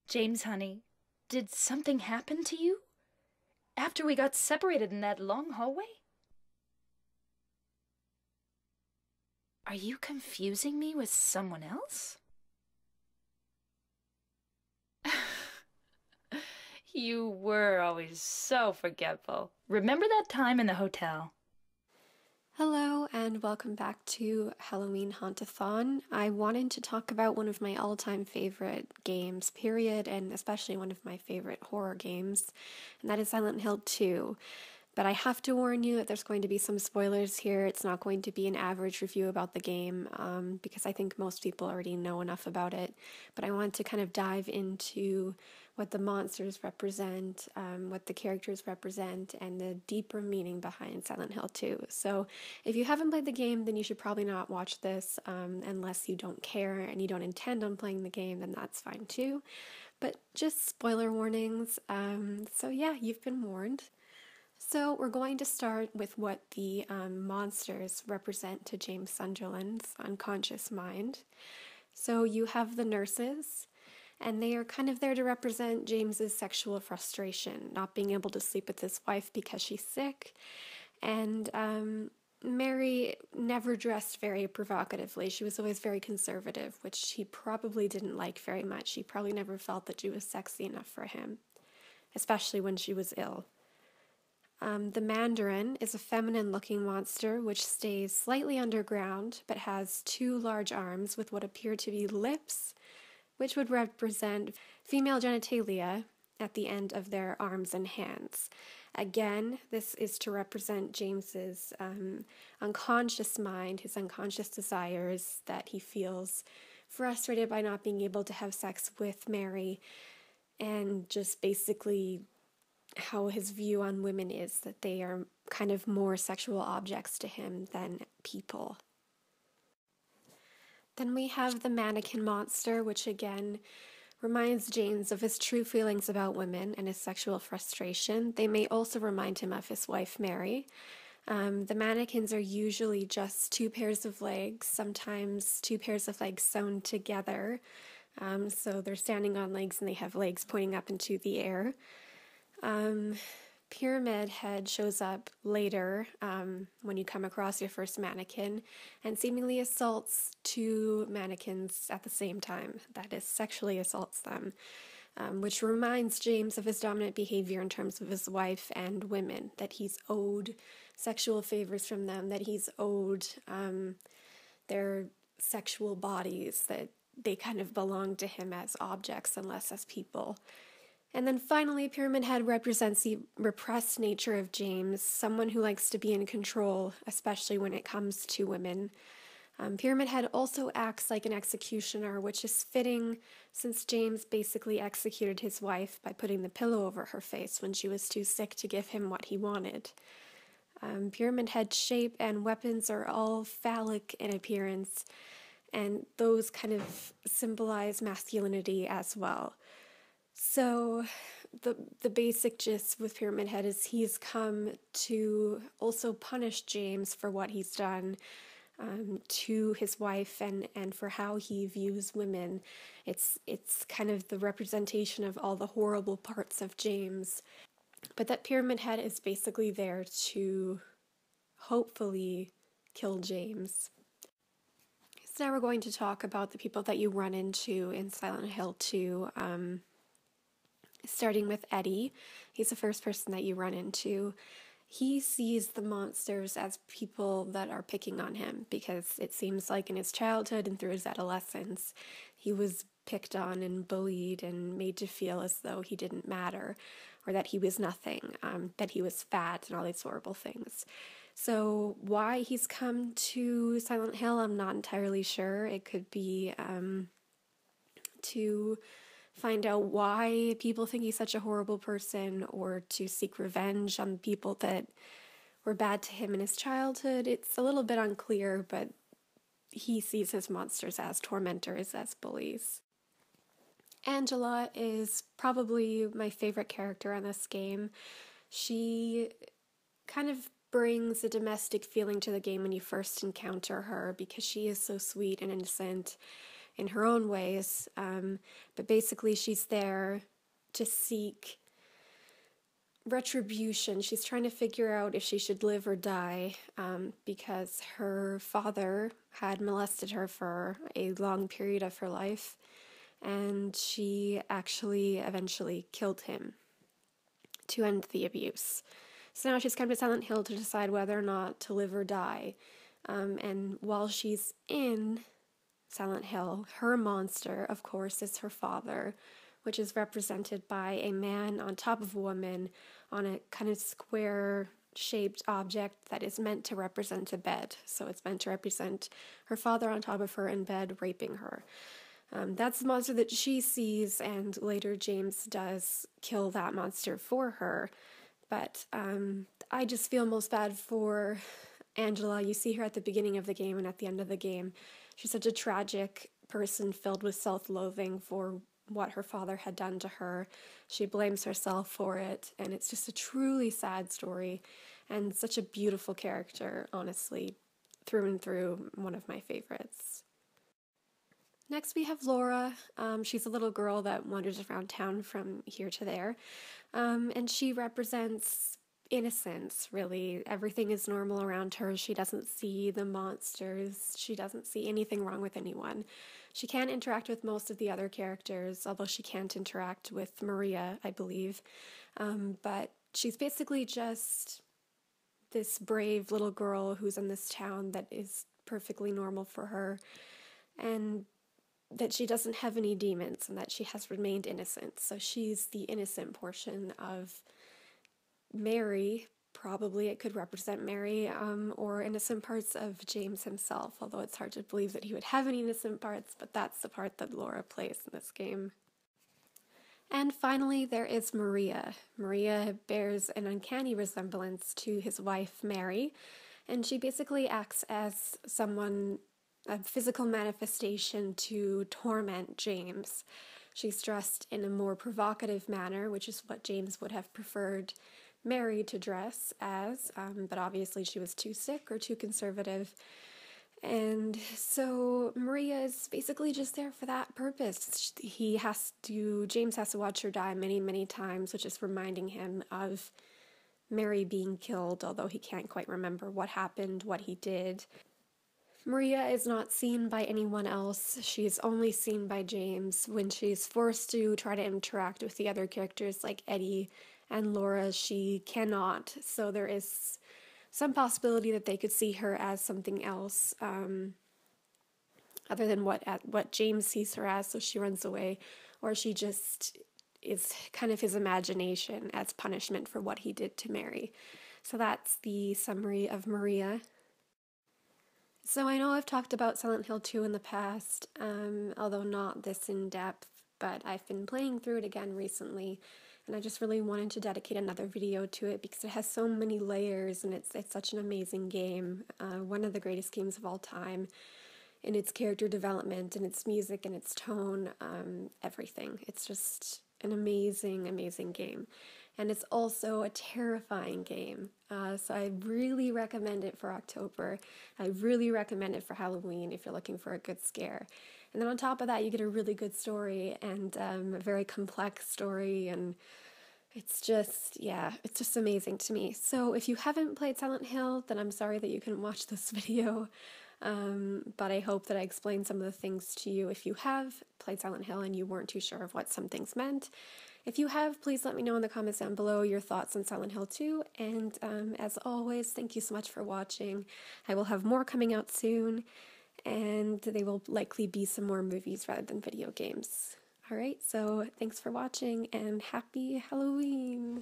James, honey, did something happen to you? After we got separated in that long hallway? Are you confusing me with someone else? You were always so forgetful. Remember that time in the hotel? Hello and welcome back to Halloween Hauntathon. I wanted to talk about one of my all-time favorite games, period, and especially one of my favorite horror games, and that is Silent Hill 2. But I have to warn you that there's going to be some spoilers here. It's not going to be an average review about the game because I think most people already know enough about it. But I want to kind of dive into what the monsters represent, what the characters represent, and the deeper meaning behind Silent Hill 2. So if you haven't played the game, then you should probably not watch this unless you don't care and you don't intend on playing the game, then that's fine too. But just spoiler warnings. So yeah, you've been warned. So we're going to start with what the monsters represent to James Sunderland's unconscious mind. So you have the nurses, and they are kind of there to represent James's sexual frustration, not being able to sleep with his wife because she's sick. And Mary never dressed very provocatively. She was always very conservative, which he probably didn't like very much. He probably never felt that she was sexy enough for him, especially when she was ill. The Mandarin is a feminine-looking monster which stays slightly underground but has two large arms with what appear to be lips, which would represent female genitalia at the end of their arms and hands. Again, this is to represent James's unconscious mind, his unconscious desires, that he feels frustrated by not being able to have sex with Mary, and just basically how his view on women is that they are kind of more sexual objects to him than people. Then we have the mannequin monster, which again reminds James of his true feelings about women and his sexual frustration. They may also remind him of his wife, Mary. The mannequins are usually just two pairs of legs, sometimes two pairs of legs sewn together. So they're standing on legs and they have legs pointing up into the air. Pyramid Head shows up later when you come across your first mannequin and seemingly assaults two mannequins at the same time. That is, sexually assaults them, which reminds James of his dominant behavior in terms of his wife and women, that he's owed sexual favors from them, that he's owed their sexual bodies, that they kind of belong to him as objects and less as people. And then finally, Pyramid Head represents the repressed nature of James, someone who likes to be in control, especially when it comes to women. Pyramid Head also acts like an executioner, which is fitting since James basically executed his wife by putting the pillow over her face when she was too sick to give him what he wanted. Pyramid Head's shape and weapons are all phallic in appearance, and those kind of symbolize masculinity as well. So the basic gist with Pyramid Head is he's come to also punish James for what he's done to his wife and for how he views women. It's kind of the representation of all the horrible parts of James, but that Pyramid Head is basically there to hopefully kill James. So now we're going to talk about the people that you run into in Silent Hill 2. Starting with Eddie, he's the first person that you run into. He sees the monsters as people that are picking on him because it seems like in his childhood and through his adolescence, he was picked on and bullied and made to feel as though he didn't matter or that he was nothing, that he was fat and all these horrible things. So why he's come to Silent Hill, I'm not entirely sure. It could be to find out why people think he's such a horrible person, or to seek revenge on people that were bad to him in his childhood. It's a little bit unclear, but he sees his monsters as tormentors, as bullies. Angela is probably my favorite character on this game. She kind of brings a domestic feeling to the game when you first encounter her because she is so sweet and innocent in her own ways, but basically she's there to seek retribution. She's trying to figure out if she should live or die, because her father had molested her for a long period of her life, and she actually eventually killed him to end the abuse. So now she's come to Silent Hill to decide whether or not to live or die. And while she's in Silent Hill, her monster, of course, is her father, which is represented by a man on top of a woman on a kind of square-shaped object that is meant to represent a bed. So it's meant to represent her father on top of her in bed, raping her. That's the monster that she sees, and later James does kill that monster for her. But I just feel most bad for Angela. You see her at the beginning of the game and at the end of the game. She's such a tragic person filled with self-loathing for what her father had done to her. She blames herself for it, and it's just a truly sad story and such a beautiful character, honestly, through and through, one of my favorites. Next we have Laura. She's a little girl that wanders around town from here to there, and she represents innocence, really. Everything is normal around her. She doesn't see the monsters. She doesn't see anything wrong with anyone. She can interact with most of the other characters, although she can't interact with Maria, I believe. But she's basically just this brave little girl who's in this town that is perfectly normal for her, and that she doesn't have any demons, and that she has remained innocent. So she's the innocent portion of Mary. Probably it could represent Mary, or innocent parts of James himself, although it's hard to believe that he would have any innocent parts, but that's the part that Laura plays in this game. And finally, there is Maria. Maria bears an uncanny resemblance to his wife, Mary, and she basically acts as a physical manifestation to torment James. She's dressed in a more provocative manner, which is what James would have preferred Mary to dress as, but obviously she was too sick or too conservative. And so Maria is basically just there for that purpose. James has to watch her die many, many times, which is reminding him of Mary being killed, although he can't quite remember what happened, what he did. Maria is not seen by anyone else. She is only seen by James when she's forced to try to interact with the other characters like Eddie and Laura. She cannot, so there is some possibility that they could see her as something else, other than what James sees her as, so she runs away, or she just is kind of his imagination as punishment for what he did to Mary. So that's the summary of Maria. So I know I've talked about Silent Hill 2 in the past, although not this in depth, but I've been playing through it again recently, and I just really wanted to dedicate another video to it because it has so many layers, and it's such an amazing game, one of the greatest games of all time, in its character development, and its music, and its tone, everything. It's just an amazing, amazing game. And it's also a terrifying game, so I really recommend it for October. I really recommend it for Halloween if you're looking for a good scare. And then on top of that, you get a really good story, and a very complex story, and it's just amazing to me. So if you haven't played Silent Hill, then I'm sorry that you couldn't watch this video, but I hope that I explained some of the things to you if you have played Silent Hill and you weren't too sure of what some things meant. If you have, please let me know in the comments down below your thoughts on Silent Hill 2, and as always, thank you so much for watching. I will have more coming out soon, and they will likely be some more movies rather than video games. Alright, so thanks for watching, and happy Halloween!